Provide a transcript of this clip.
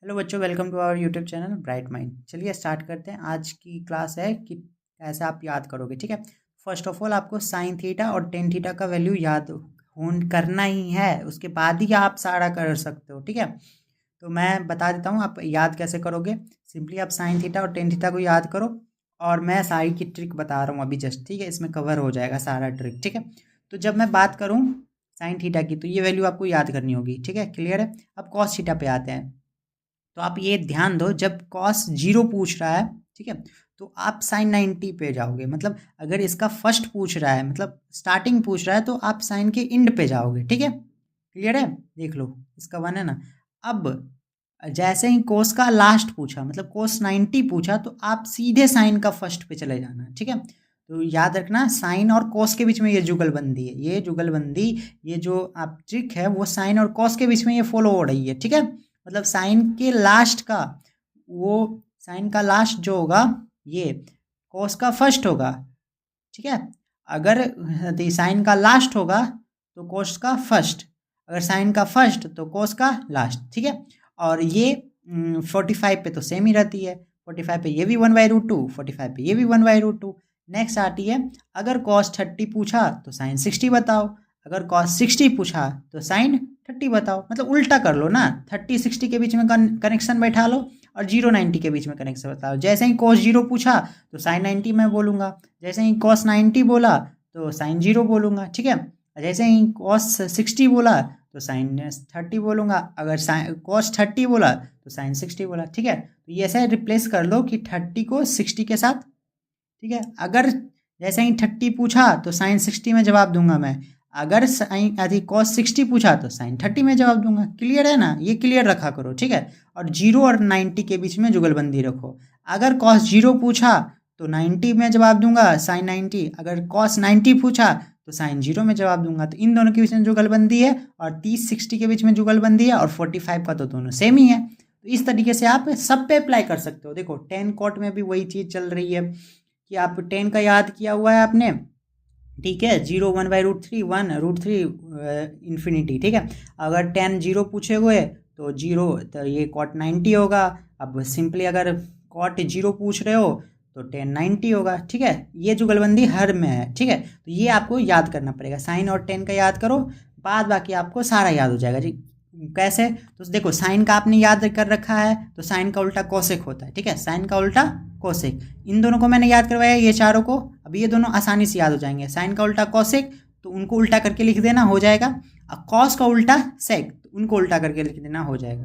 Hello बच्चों, welcome to our YouTube channel Bright Mind. चलिए start करते हैं। आज की क्लास है कि कैसे आप याद करोगे। ठीक है, फर्स्ट ऑफ ऑल आपको साइन थीटा और टेन थीटा का वैल्यू याद करना ही है, उसके बाद ही आप सारा कर सकते हो। ठीक है, तो मैं बता देता हूँ आप याद कैसे करोगे। सिंपली आप साइन थीटा और टेन थीटा को याद करो और मैं सारी की ट्रिक बता रहा हूँ अभी जस्ट। ठीक है, इसमें कवर हो जाएगा सारा ट्रिक। ठीक है, तो जब मैं बात करूँ साइन थीटा की तो ये वैल्यू आपको याद करनी होगी। ठीक है, क्लियर है। अब कॉस थीटा पे आते हैं, तो आप ये ध्यान दो, जब कॉस 0 पूछ रहा है, ठीक है, तो आप साइन 90 पे जाओगे। मतलब अगर इसका फर्स्ट पूछ रहा है, मतलब स्टार्टिंग पूछ रहा है, तो आप साइन के इंड पे जाओगे। ठीक है, क्लियर है। देख लो, इसका वन है ना। अब जैसे ही कोस का लास्ट पूछा, मतलब कोस 90 पूछा, तो आप सीधे साइन का फर्स्ट पे चले जाना। ठीक है, तो याद रखना साइन और कोस के बीच में ये जुगलबंदी है। ये जुगलबंदी, ये जो आप ट्रिक है वो साइन और कोस के बीच में ये फॉलो हो रही है। ठीक है, मतलब साइन के लास्ट का, वो साइन का लास्ट जो होगा ये कोस का फर्स्ट होगा। ठीक है, अगर साइन का लास्ट होगा तो कोस का फर्स्ट, अगर साइन का फर्स्ट तो कोस का लास्ट। ठीक है, और ये 45 पे तो सेम ही रहती है। 45 पे ये भी 1/√2, 45 पे ये भी 1/√2। नेक्स्ट आती है, अगर कॉस 30 पूछा तो साइन 60 बताओ, अगर कॉस 60 पूछा तो साइन 30 बताओ। मतलब उल्टा कर लो ना, 30-60 के बीच में कनेक्शन बैठा लो और 0-90 के बीच में कनेक्शन बताओ। जैसे ही कॉस 0 पूछा तो साइन 90 मैं बोलूँगा, जैसे ही कॉस 90 बोला तो साइन 0 बोलूँगा। ठीक है, जैसे ही कॉस 60 बोला तो साइन 30 बोलूँगा, अगर कॉस 30 बोला तो साइन 60 बोला। ठीक है, तो ये ऐसे रिप्लेस कर लो कि 30 को 60 के साथ। ठीक है, अगर जैसे ही 30 पूछा तो साइन 60 में जवाब दूंगा मैं, अगर साइन यदि कॉस 60 पूछा तो साइन 30 में जवाब दूंगा। क्लियर है ना, ये क्लियर रखा करो। ठीक है, और 0 और 90 के बीच में जुगलबंदी रखो। अगर कॉस 0 पूछा तो 90 में जवाब दूंगा साइन 90, अगर कॉस 90 पूछा तो साइन 0 में जवाब दूंगा। तो इन दोनों के बीच में जुगलबंदी है, और 30-60 के बीच में जुगलबंदी है, और 45 का तो दोनों सेम ही है। तो इस तरीके से आप सब पे अप्लाई कर सकते हो। देखो 10 कॉट में भी वही चीज़ चल रही है कि आप 10 का याद किया हुआ है आपने। ठीक है, 0 1/√3, 1√3 इन्फिनिटी। ठीक है, अगर 10 0 पूछे हुए तो 0, तो ये कॉट 90 होगा। अब सिंपली अगर कॉट 0 पूछ रहे हो तो 10 90 होगा। ठीक है, ये जुगलबंदी हर में है। ठीक है, तो ये आपको याद करना पड़ेगा। साइन और 10 का याद करो, बाद बाकी आपको सारा याद हो जाएगा। जी कैसे, तो देखो साइन का आपने याद कर रखा है, तो साइन का उल्टा कोसेक होता है। ठीक है, साइन का उल्टा कोसेक, इन दोनों को मैंने याद करवाया, ये चारों को। अब ये दोनों आसानी से याद हो जाएंगे। साइन का उल्टा कोसेक, तो उनको उल्टा करके लिख देना, हो जाएगा। कॉस का उल्टा सेक, तो उनको उल्टा करके लिख देना, हो जाएगा।